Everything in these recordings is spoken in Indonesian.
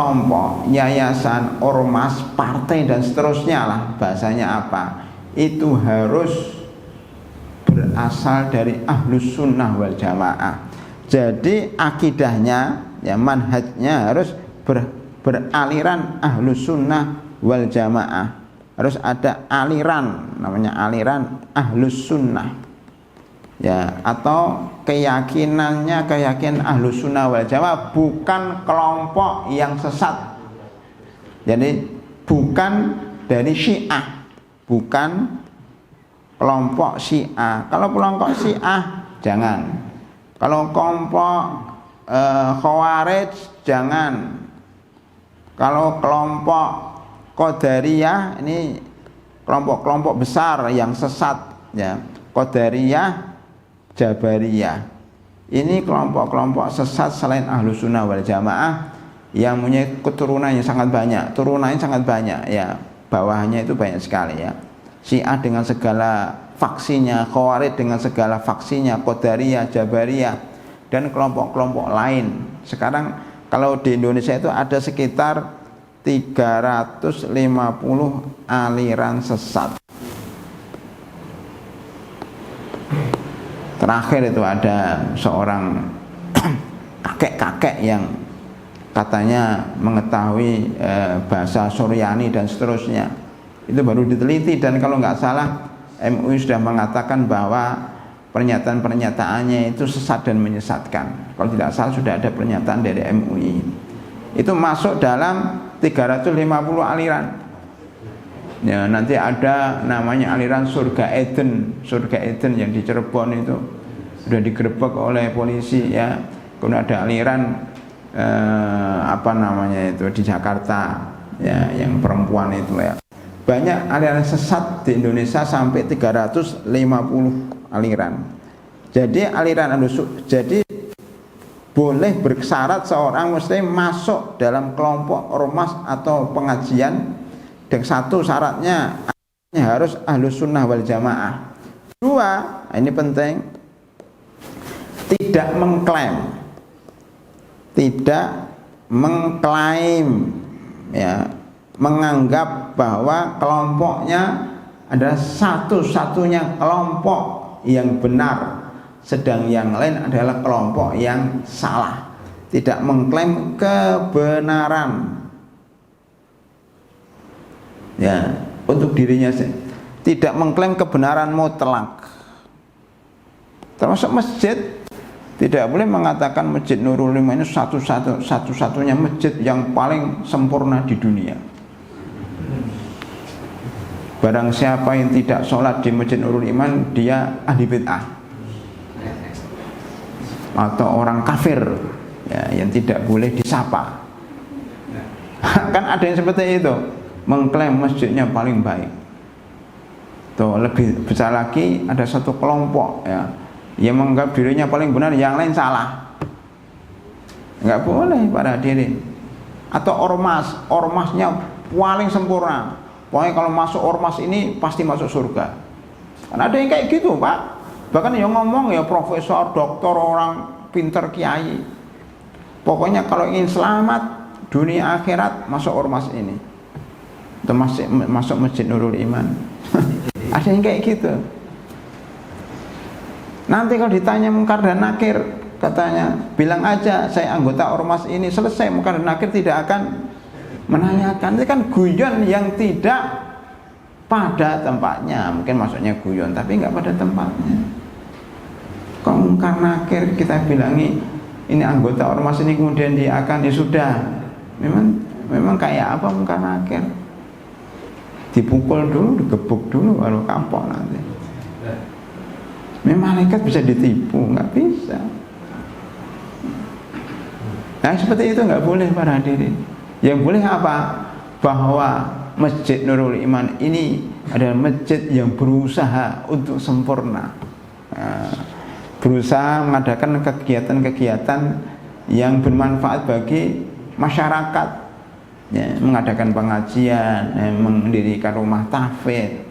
kelompok, yayasan, ormas, partai dan seterusnya lah bahasanya apa, itu harus berasal dari ahlus sunnah wal jamaah. Jadi akidahnya, ya manhajnya harus beraliran ahlus sunnah wal jamaah. Harus ada aliran, namanya aliran ahlus sunnah, ya, atau keyakinan ahlus sunnah wal jamaah, bukan kelompok yang sesat. Jadi bukan dari Syiah, bukan kelompok Syiah. Kalau kelompok Syiah jangan, kalau kelompok Khawarij jangan, kalau kelompok Qadariyah ini kelompok-kelompok besar yang sesat, ya, Qadariyah, Jabariyah, ini kelompok-kelompok sesat selain ahlus sunnah wal jamaah yang punya keturunannya sangat banyak, turunannya sangat banyak, ya, bawahnya itu banyak sekali, ya. Syiah dengan segala faksinya, Khawarij dengan segala faksinya, Qadariyah, Jabariyah, dan kelompok-kelompok lain. Sekarang kalau di Indonesia itu ada sekitar 350 aliran sesat. Terakhir itu ada seorang kakek-kakek yang katanya mengetahui bahasa Suryani dan seterusnya. Itu baru diteliti, dan kalau nggak salah MUI sudah mengatakan bahwa pernyataan-pernyataannya itu sesat dan menyesatkan. Kalau tidak salah sudah ada pernyataan dari MUI. Itu masuk dalam 350 aliran. Ya, nanti ada namanya aliran surga Eden yang di Cirebon itu sudah digerebek oleh polisi, ya. Kemudian ada aliran apa namanya itu di Jakarta, ya, yang perempuan itu, ya. Banyak aliran sesat di Indonesia sampai 350 aliran. Jadi aliran jadi boleh bersyarat seorang muslim masuk dalam kelompok ormas atau pengajian, dan satu syaratnya harus ahlus sunnah wal jamaah. Dua, ini penting, tidak mengklaim, ya, menganggap bahwa kelompoknya adalah satu-satunya kelompok yang benar, sedang yang lain adalah kelompok yang salah. Tidak mengklaim kebenaran, ya, untuk dirinya sendiri. Tidak mengklaim kebenaran mutlak. Termasuk masjid, tidak boleh mengatakan Masjid Nurul Iman ini satu-satunya masjid yang paling sempurna di dunia. Barang siapa yang tidak sholat di Masjid Nurul Iman, dia ahli bid'ah atau orang kafir, ya, yang tidak boleh disapa. Kan ada yang seperti itu, mengklaim masjidnya paling baik. Tuh, lebih besar lagi ada satu kelompok, ya, yang menganggap dirinya paling benar, yang lain salah. Enggak boleh para hadirin. Atau ormasnya paling sempurna, pokoknya kalau masuk ormas ini pasti masuk surga. Kan ada yang kayak gitu, Pak. Bahkan yang ngomong, ya, profesor, doktor, orang pinter, kiai, pokoknya kalau ingin selamat dunia akhirat masuk ormas ini atau masuk Masjid Nurul Iman. Ada yang kayak gitu. Nanti kalau ditanya mungkar dan nakir, katanya bilang aja saya anggota ormas ini, selesai. Mungkar dan nakir tidak akan menanyakan. Itu kan guyon yang tidak pada tempatnya. Mungkin maksudnya guyon tapi nggak pada tempatnya. Kalau mungkar nakir kita bilangi ini anggota ormas ini, kemudian dia akan, ya sudah, memang kayak apa mungkar nakir? Dipukul dulu, digebuk dulu, baru kapok nanti. Memang malaikat bisa ditipu? Nggak bisa. Nah, seperti itu nggak boleh para hadirin. Yang boleh apa? Bahwa Masjid Nurul Iman ini adalah masjid yang berusaha untuk sempurna, berusaha mengadakan kegiatan-kegiatan yang bermanfaat bagi masyarakat, ya, mengadakan pengajian, mendirikan rumah tahfidz.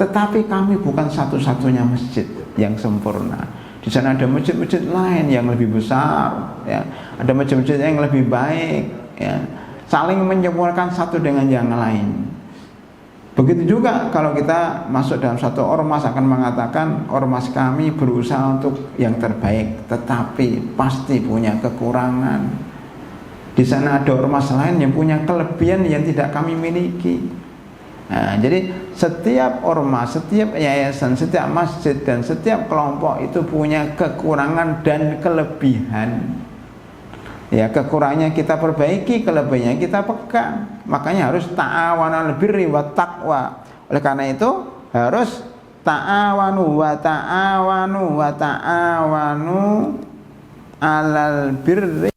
Tetapi kami bukan satu-satunya masjid yang sempurna. Di sana ada masjid-masjid lain yang lebih besar, ya, ada masjid-masjid yang lebih baik, ya, saling menyempurnakan satu dengan yang lain. Begitu juga kalau kita masuk dalam satu ormas akan mengatakan ormas kami berusaha untuk yang terbaik, tetapi pasti punya kekurangan. Di sana ada ormas lain yang punya kelebihan yang tidak kami miliki. Nah, jadi setiap ormas, setiap yayasan, setiap masjid dan setiap kelompok itu punya kekurangan dan kelebihan. Ya, kekurangannya kita perbaiki, kelebihannya kita pegang. Makanya harus ta'awanul birri wat taqwa. Oleh karena itu harus ta'awanu wa ta'awanu alal birri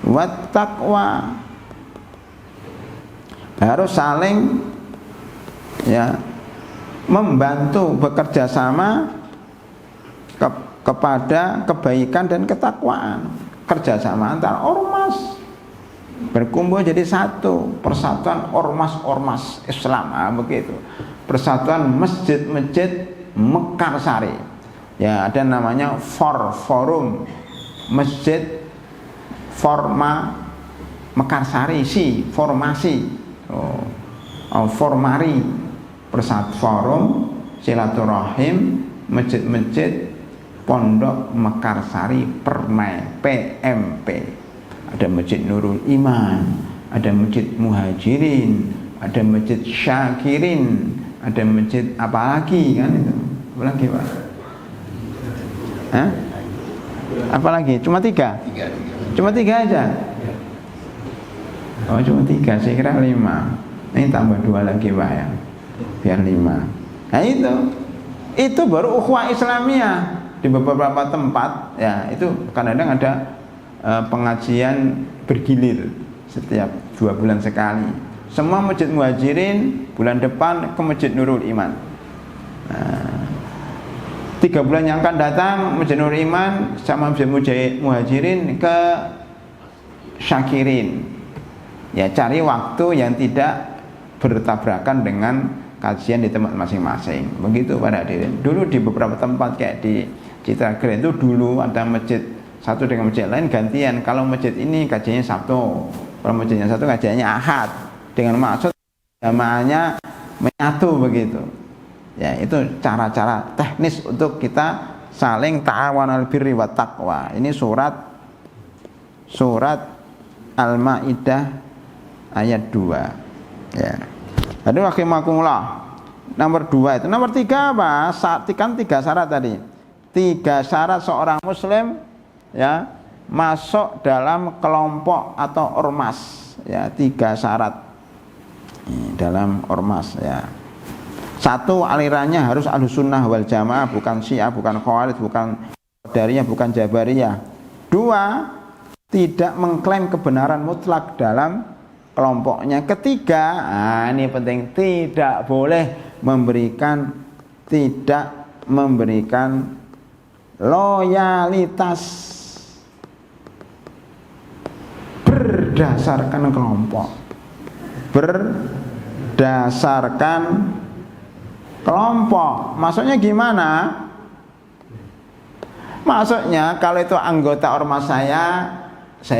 wat taqwa. Harus saling ya membantu, bekerja sama kepada kebaikan dan ketakwaan. Kerjasama antara ormas berkumpul jadi satu, persatuan ormas-ormas Islam, begitu. Persatuan masjid-masjid Mekarsari. Ya, ada namanya forum masjid forma Mekarsari, formasi, formari, persat forum silaturahim masjid-masjid Pondok Mekarsari Permai PMP. Ada Masjid Nurul Iman, ada Masjid Muhajirin, ada Masjid Syakirin, ada masjid apa lagi kan itu? Apa lagi Pak? Hah? Apa lagi? Cuma tiga? Cuma tiga aja? Oh cuma tiga, saya kira 5. Ini tambah 2 lagi Pak ya, biar 5. Nah itu baru ukhuwah Islamiyah. Di beberapa tempat ya itu kadang-kadang ada pengajian bergilir setiap 2 bulan sekali. Semua masjid Muhajirin bulan depan ke Masjid Nurul Iman. 3 bulan yang akan datang Masjid Nurul Iman sama Masjid Muhajirin ke Syakirin. Ya cari waktu yang tidak bertabrakan dengan kajian di tempat masing-masing. Begitu pada hadirin. Dulu di beberapa tempat kayak di Citra Grand itu dulu ada masjid satu dengan masjid lain gantian. Kalau masjid ini kajiannya Sabtu, kalau masjid yang satu kajiannya Ahad, dengan maksud jamaahnya menyatu begitu. Ya itu cara-cara teknis untuk kita saling ta'awanul birri wat taqwa. Ini surat Al-Maidah ayat 2. Ya. Jadi rahimakumullah. Nomor 2 itu. Nomor 3 apa? Kan 3 syarat tadi. 3 syarat seorang muslim ya masuk dalam kelompok atau ormas ya. 3 syarat dalam ormas ya. 1, alirannya harus Ahlussunnah wal Jamaah, bukan Syiah, bukan Khawarij, bukan Qadariyah, bukan Jabariyah. 2, tidak mengklaim kebenaran mutlak dalam kelompoknya. 3, ini penting, tidak memberikan loyalitas berdasarkan kelompok. Maksudnya gimana? Maksudnya kalau itu anggota ormas saya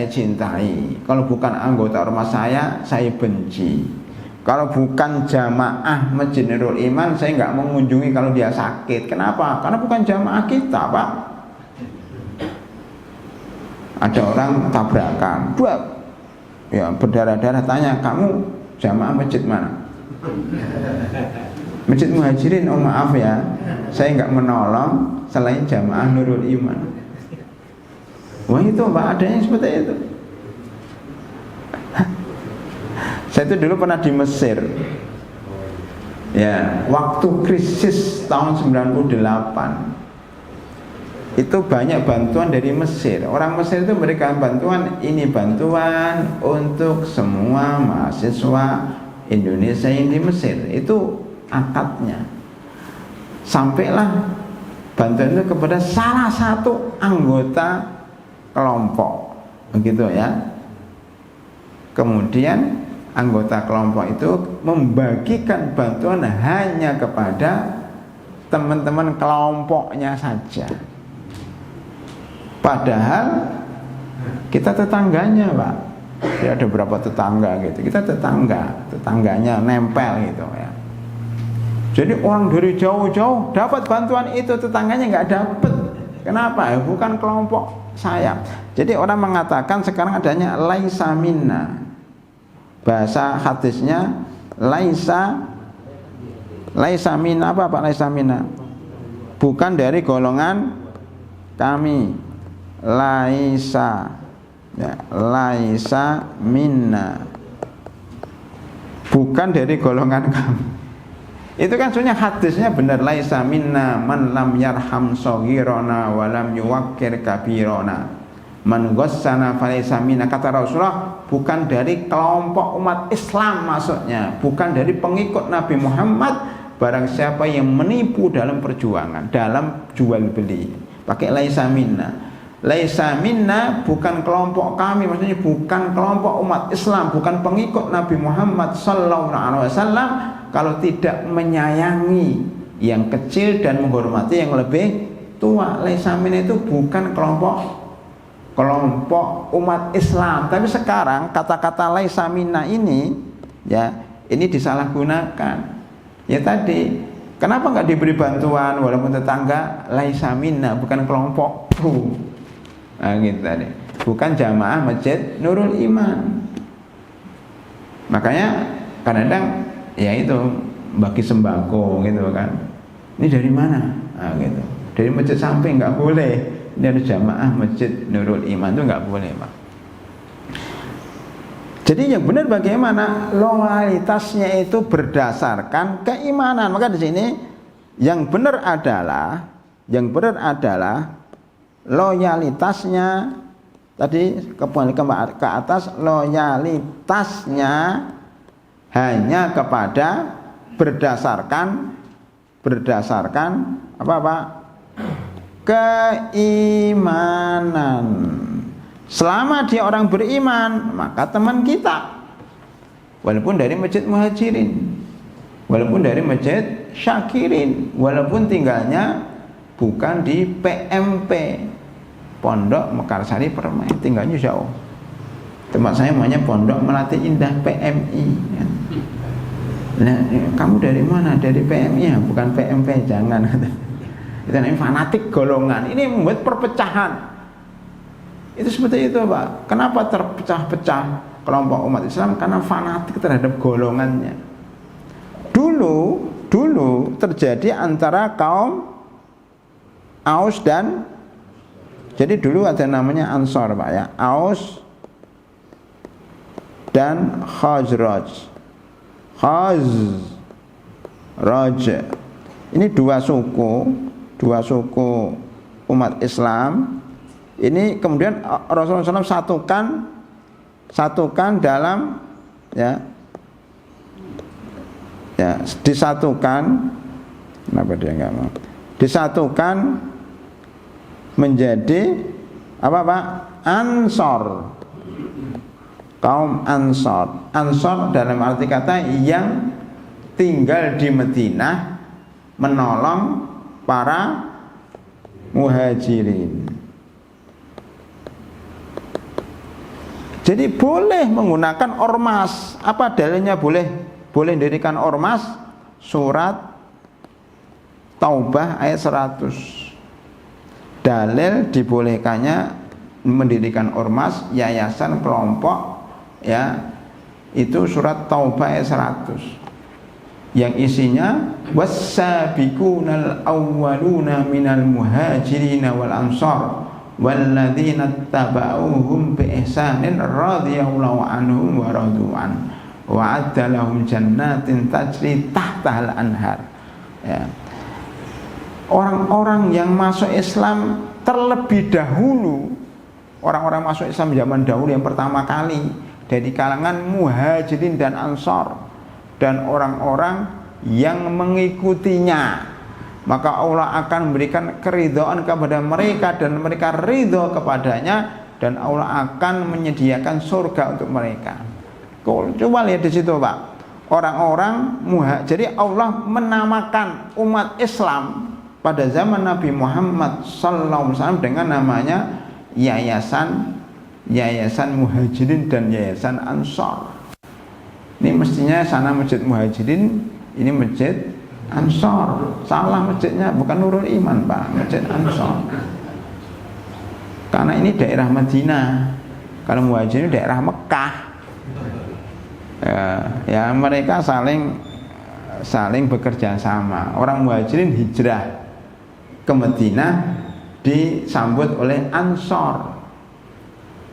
cintai. Kalau bukan anggota ormas saya benci. Kalau bukan jamaah Masjid Nurul Iman, saya nggak mengunjungi kalau dia sakit. Kenapa? Karena bukan jamaah kita, Pak. Ada orang tabrakan, ya berdarah-darah, tanya, kamu jamaah masjid mana? Masjid Muhajirin. Oh maaf ya, saya nggak menolong selain jamaah Nurul Iman. Wah itu Pak, ada yang seperti itu. Saya itu dulu pernah di Mesir. Ya, waktu krisis tahun 98 itu banyak bantuan dari Mesir. Orang Mesir itu memberikan bantuan, ini bantuan untuk semua mahasiswa Indonesia yang di Mesir. Itu akadnya. Sampailah bantuan itu kepada salah satu anggota kelompok, begitu ya. Kemudian anggota kelompok itu membagikan bantuan hanya kepada teman-teman kelompoknya saja. Padahal kita tetangganya, Pak. Ya ada beberapa tetangga gitu. Kita tetangganya nempel gitu ya. Jadi orang dari jauh-jauh dapat bantuan itu, tetangganya nggak dapat. Kenapa? Ya, bukan kelompok saya. Jadi orang mengatakan sekarang adanya laisa minna. Bahasa hadisnya laisa minna, apa Pak laisa minna? Bukan dari golongan kami. Laisa ya, laisa minna, bukan dari golongan kami. Itu kan sebenarnya hadisnya benar, laisa minna man lam yarham shaghirana wa lam yuwaqqir kabirana man ghassana falaisa minna. Kata Rasulullah, bukan dari kelompok umat Islam maksudnya, bukan dari pengikut Nabi Muhammad. Barang siapa yang menipu dalam perjuangan, dalam jual beli, pakai laisa minna. Laisa minna bukan kelompok kami, maksudnya bukan kelompok umat Islam, bukan pengikut Nabi Muhammad sallallahu alaihi wasallam kalau tidak menyayangi yang kecil dan menghormati yang lebih tua. Laisa minna itu bukan kelompok umat Islam. Tapi sekarang kata-kata laisa minna ini ya, ini disalahgunakan. Ya tadi, kenapa nggak diberi bantuan walaupun tetangga? Laisa minna, bukan kelompokku. Nah, gitu tadi. Bukan jamaah Masjid Nurul Iman. Makanya kadang-kadang ya itu bagi sembako gitu kan. Ini dari mana? Nah, gitu. Dari masjid samping nggak boleh. Ini harus jamaah Masjid Nurul Iman, itu nggak boleh, Pak. Jadi yang benar bagaimana? Loyalitasnya itu berdasarkan keimanan. Maka di sini yang benar adalah loyalitasnya tadi kembali ke atas, loyalitasnya hanya kepada berdasarkan apa Pak? Keimanan. Selama dia orang beriman, maka teman kita, walaupun dari Masjid Muhajirin, walaupun dari Masjid Syakirin, walaupun tinggalnya bukan di PMP, Pondok Mekarsari Permai, tinggalnya jauh. Tempat saya namanya Pondok Melati Indah PMI. Nah, kamu dari mana? Dari PMI ya, bukan PMP, jangan. Itu namanya fanatik golongan. Ini membuat perpecahan. Itu seperti itu, Pak. Kenapa terpecah-pecah kelompok umat Islam? Karena fanatik terhadap golongannya. Dulu terjadi antara kaum Aus dan, jadi dulu ada namanya Ansor, Pak ya, Aus dan Khazraj. Ini dua suku umat Islam. Ini kemudian Rasulullah SAW satukan dalam disatukan. Kenapa dia nggak mau? Disatukan menjadi apa Pak? Ansor. Kaum Ansor. Ansor dalam arti kata yang tinggal di Madinah menolong para muhajirin. Jadi boleh menggunakan ormas. Apa dalilnya boleh mendirikan ormas? Surat Taubah ayat 100. Dalil dibolehkannya mendirikan ormas, yayasan, kelompok ya, itu surat Taubah ayat 100 yang isinya was-sabiqunal awwaluna minal muhajirin wal ansar walladzina tabauhum bi ihsanin radhiyallahu anhum wa radu an wa adda lahum jannatin tajri tahtahal anhar. Ya. Orang-orang yang masuk Islam terlebih dahulu, orang-orang masuk Islam zaman dahulu yang pertama kali dari kalangan muhajirin dan ansor dan orang-orang yang mengikutinya, maka Allah akan memberikan keridhaan kepada mereka dan mereka ridho kepadanya, dan Allah akan menyediakan surga untuk mereka. Coba lihat di situ, Pak. Orang-orang jadi Allah menamakan umat Islam pada zaman Nabi Muhammad SAW dengan namanya yayasan yayasan Muhajirin dan yayasan Ansor. Ini mestinya sana masjid Muhajirin, ini masjid Ansor. Salah masjidnya, bukan Nurul Iman Pak, masjid Ansor. Karena ini daerah Madinah. Kalau Muhajirin daerah Mekah. Ya mereka saling bekerja sama. Orang Muhajirin hijrah ke Madinah disambut oleh Ansor.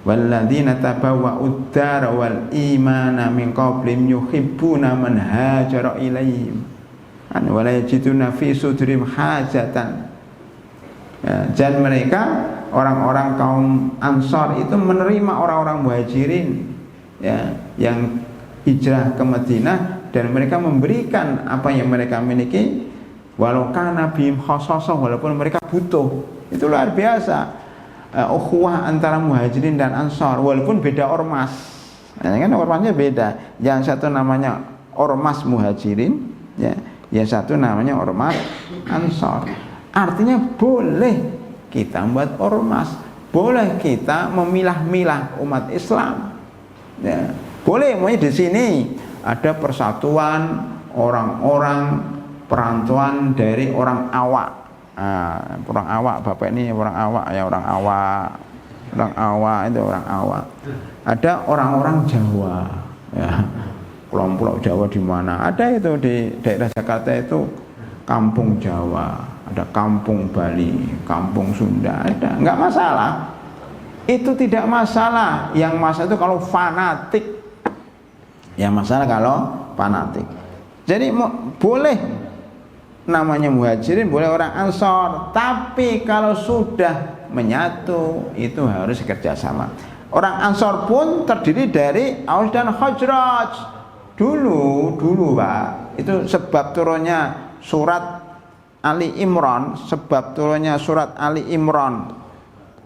Walladzina tabawwa'ud dar wal imana min qablihim yuhibbuna man hajara ilaihim wa la yajiduna fi sudurihim hajatan. Dan mereka orang-orang kaum Ansor itu menerima orang-orang Muhajirin ya, yang hijrah ke Madinah, dan mereka memberikan apa yang mereka miliki walau kana bihim khassasah, walaupun mereka butuh. Itu luar biasa. Ukhuwah antara Muhajirin dan Ansor walaupun beda ormas. Nah, kan ormasnya beda. Yang satu namanya ormas Muhajirin, ya, yang satu namanya ormas Ansor. Artinya boleh kita buat ormas, boleh kita memilah-milah umat Islam. Ya, boleh. Mau di sini ada persatuan orang-orang perantauan dari orang awak. Orang awak, Bapak ini orang awak ya, orang awak itu orang awak. Ada orang-orang Jawa, ya, kelompok Jawa di mana? Ada itu di daerah Jakarta itu kampung Jawa, ada kampung Bali, kampung Sunda, ada, nggak masalah. Itu tidak masalah. Yang masalah itu kalau fanatik. Yang masalah kalau fanatik. Jadi boleh namanya Muhajirin, boleh orang Ansor, tapi kalau sudah menyatu itu harus kerjasama. Orang Ansor pun terdiri dari Aus dan Khazraj. Dulu Pak, itu sebab turunnya surat Ali Imran, sebab turunnya surat Ali Imran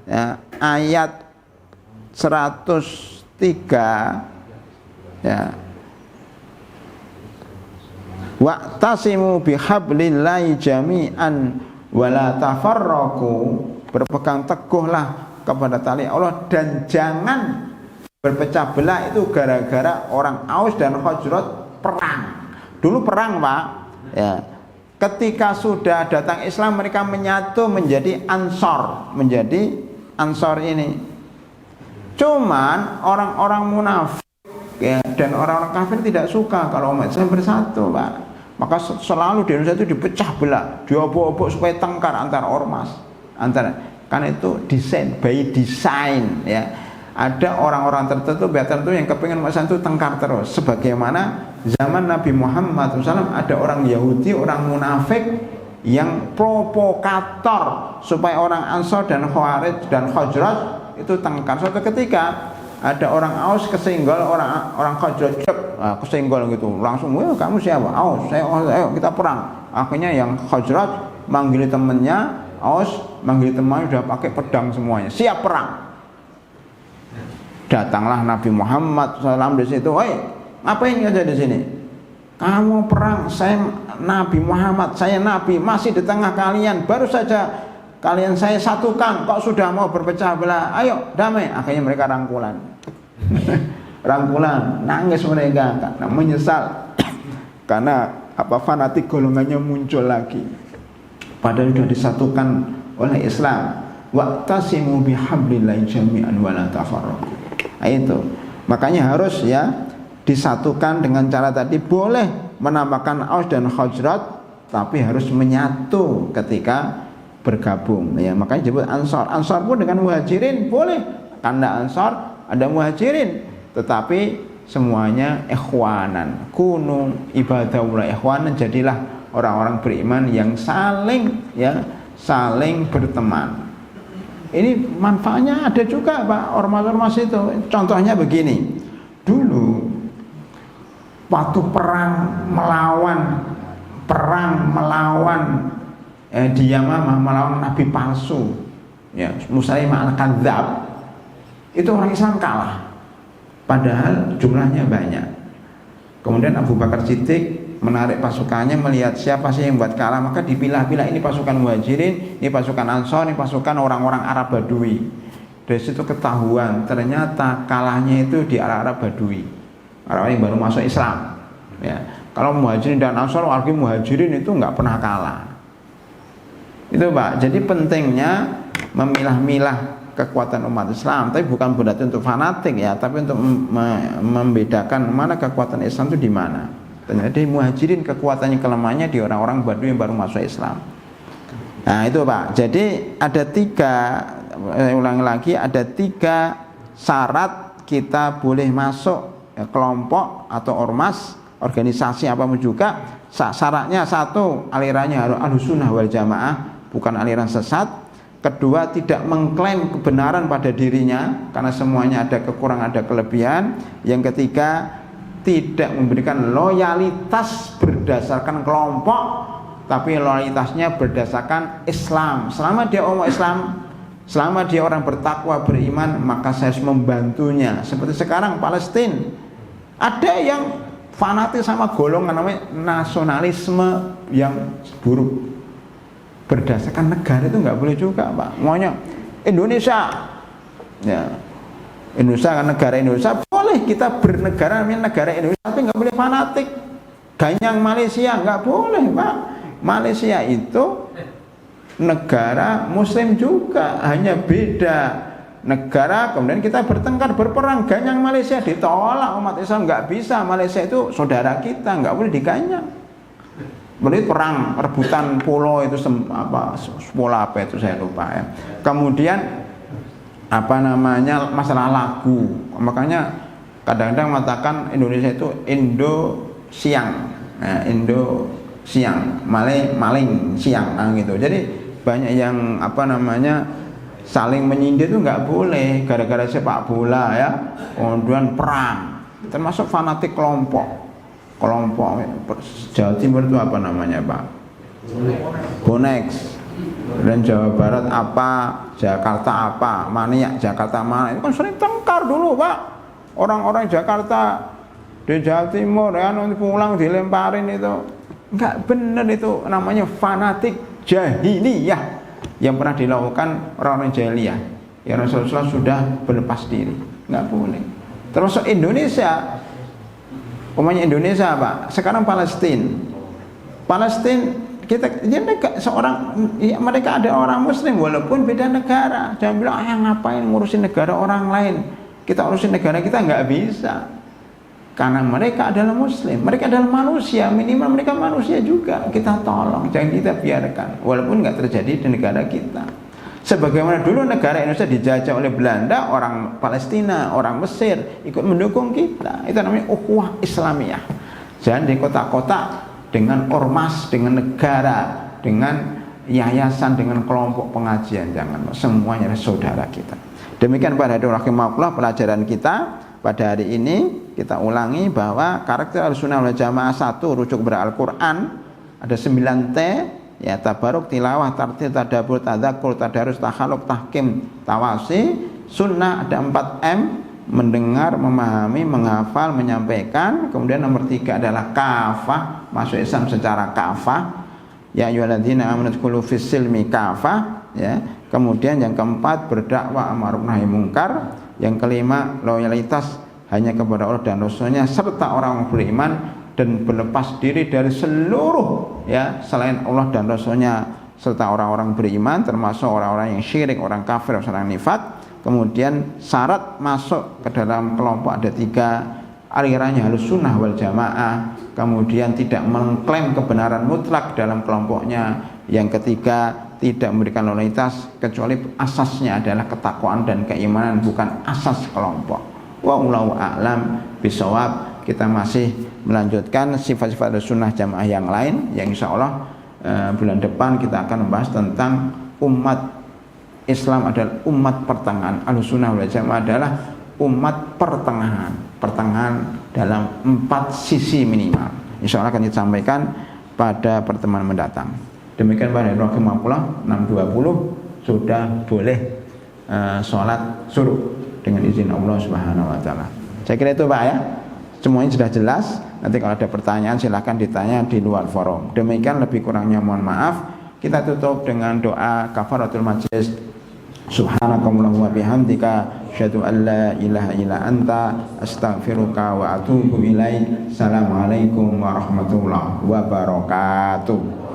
ya, ayat 103 ya. Wa'tasimu bihablillahi jami'an wala tafarraqu, berpegang teguhlah kepada tali Allah dan jangan berpecah belah. Itu gara-gara orang Aus dan Khazraj perang. Dulu perang Pak ya. Ketika sudah datang Islam, mereka menyatu menjadi Ansor, menjadi Ansor ini. Cuman orang-orang munafik ya, dan orang-orang kafir tidak suka kalau umat Islam bersatu Pak. Maka selalu di Indonesia itu dipecah belah, diobok-obok supaya tengkar antar ormas, karena itu by design ya. Ada orang-orang tertentu yang kepingin umat Islam itu tengkar terus. Sebagaimana zaman Nabi Muhammad SAW ada orang Yahudi, orang munafik yang provokator supaya orang Ansor dan Khawarij dan Khazraj itu tengkar. Suatu ketika ada orang Aus kesenggol orang Khazraj, kesenggol gitu, langsung, wah kamu siapa? Aus. Saya Aus, ayo kita perang. Akhirnya yang Khazraj manggil temennya, Aus manggil temannya, udah pakai pedang semuanya, siap perang. Datanglah Nabi Muhammad SAW di situ, hei ngapain aja di sini? Kamu perang, saya Nabi Muhammad, saya Nabi masih di tengah kalian, baru saja kalian saya satukan, kok sudah mau berpecah belah? Ayo damai. Akhirnya mereka rangkulan. Rangkulan, nangis mereka karena menyesal karena fanatik golongannya muncul lagi. Padahal sudah disatukan oleh Islam. Wa'tasimu bihablillahi jami'an wa la tafarraqu. Itu. Makanya harus ya disatukan dengan cara tadi. Boleh menambahkan Aus dan Khazraj, tapi harus menyatu ketika bergabung ya. Makanya disebut Ansor. Ansor pun dengan Muhajirin boleh, karena Ansor ada Muhajirin, tetapi semuanya ikhwanan. Kunu ibadahullah ikhwanan, jadilah orang-orang beriman yang saling berteman. Ini manfaatnya ada juga Pak, ormas-ormas itu. Contohnya begini, dulu waktu perang melawan di Yamamah, melawan nabi palsu ya, Musailimah al-Kadzdzab, itu orang Islam kalah padahal jumlahnya banyak. Kemudian Abu Bakar Siddiq menarik pasukannya, melihat siapa sih yang buat kalah, maka dipilah-pilah, ini pasukan Muhajirin, ini pasukan Ansor, ini pasukan orang-orang Arab Badui. dari situ ketahuan ternyata kalahnya itu di arah-arah Badui, orang yang baru masuk Islam. Ya, kalau Muhajirin dan Ansor, arti Muhajirin itu nggak pernah kalah. Itu Pak. Jadi pentingnya memilah-milah kekuatan umat Islam, tapi bukan berarti untuk fanatik ya, tapi untuk membedakan mana kekuatan Islam itu di mana. Ternyata di Muhajirin kekuatannya, kelemahannya di orang-orang Badui yang baru masuk Islam. Nah itu Pak. Jadi ada tiga, saya ulangi lagi, ada tiga syarat kita boleh masuk ya, kelompok atau ormas, organisasi apapun juga. Syaratnya satu, alirannya harus Ahlussunnah wal Jamaah, bukan aliran sesat. Kedua, tidak mengklaim kebenaran pada dirinya karena semuanya ada kekurangan, ada kelebihan. Yang ketiga, tidak memberikan loyalitas berdasarkan kelompok, tapi loyalitasnya berdasarkan Islam. Selama dia orang Islam, selama dia orang bertakwa, beriman, maka saya harus membantunya. Seperti sekarang Palestina, ada yang fanatik sama golongan namanya nasionalisme yang buruk. Berdasarkan negara itu nggak boleh juga Pak. Maunya Indonesia, ya Indonesia kan negara Indonesia, boleh kita bernegara namanya negara Indonesia, tapi nggak boleh fanatik. Ganyang Malaysia nggak boleh Pak. Malaysia itu negara Muslim juga, hanya beda negara. Kemudian kita bertengkar, berperang, ganyang Malaysia ditolak umat Islam, nggak bisa. Malaysia itu saudara kita, nggak boleh diganyang. Berarti perang rebutan pulau itu pulau apa itu saya lupa ya. Kemudian apa namanya masalah lagu, makanya kadang-kadang mengatakan Indonesia itu Indo siang, nah, Indo siang, maling siang, nah, gitu. Jadi banyak yang apa namanya saling menyindir itu nggak boleh gara-gara sepak bola ya, kemudian perang, termasuk fanatik kelompok Jawa Timur itu apa namanya Pak? Bonex. Dan Jawa Barat apa, Jakarta apa, maniak Jakarta mana, itu kan sering tengkar dulu Pak. Orang-orang Jakarta di Jawa Timur ya, nanti pulang dilemparin itu, nggak benar, itu namanya fanatik jahiliyah yang pernah dilakukan orang-orang jahiliyah. Ya Rasulullah sudah berlepas diri, nggak boleh. Termasuk Indonesia. Umpamanya Indonesia Pak, sekarang Palestina kita seorang ya, mereka ada orang Muslim walaupun beda negara. Jangan bilang ngapain ngurusin negara orang lain, kita urusin negara kita, nggak bisa. Karena mereka adalah Muslim, mereka adalah manusia, minimal mereka manusia juga. Kita tolong, jangan kita biarkan walaupun nggak terjadi di negara kita. Sebagaimana dulu negara Indonesia dijajah oleh Belanda, orang Palestina, orang Mesir ikut mendukung kita. Itu namanya ukhuwah Islamiyah. Jangan di kota-kota dengan ormas, dengan negara, dengan yayasan, dengan kelompok pengajian, jangan. Semuanya saudara kita. Demikian pada rahimahullah pelajaran kita pada hari ini. Kita ulangi bahwa karakter Ahlussunnah wal Jamaah, satu, rujuk kepada Al-Quran, ada 9 T. Ya, tabaruk, tilawah, tartil, tadabbur, tadzakur, tadarus, takhaluk, tahkim, tawasi. Sunnah ada 4 M, mendengar, memahami, menghafal, menyampaikan. Kemudian nomor 3 adalah kafah, masuk Islam secara kafah. Ya ayyuhalladzina amanu dkhulu fis silmi kafah, ya. Kemudian yang keempat, berdakwah amar nahi mungkar. Yang kelima, loyalitas hanya kepada Allah dan Rasulnya serta orang beriman, dan berlepas diri dari seluruh ya selain Allah dan Rasulnya serta orang-orang beriman, termasuk orang-orang yang syirik, orang kafir, orang nifak. Kemudian syarat masuk ke dalam kelompok ada 3, alirannya Ahlussunnah wal Jamaah, kemudian tidak mengklaim kebenaran mutlak dalam kelompoknya. Yang ketiga, tidak memberikan loyalitas kecuali asasnya adalah ketakwaan dan keimanan, bukan asas kelompok. Wallahu a'lam bishawab. Kita masih melanjutkan sifat-sifat Ahlussunnah Jamaah yang lain, yang insya Allah bulan depan kita akan membahas tentang umat Islam adalah umat pertengahan. Ahlussunnah wal Jamaah adalah umat pertengahan dalam 4 sisi minimal. Insya Allah akan disampaikan pada pertemuan mendatang. Demikian pada rahimahullah 6.20 sudah boleh sholat suruh dengan izin Allah Subhanahu wa taala. Saya kira itu Pak ya. Semuanya sudah jelas. Nanti kalau ada pertanyaan silahkan ditanya di luar forum. Demikian, lebih kurangnya mohon maaf. Kita tutup dengan doa kafaratul majlis. Subhanakallahumma bihamdika asyhadu an la ilaha illa anta astaghfiruka wa atubu ilaik. Assalamualaikum warahmatullahi wabarakatuh.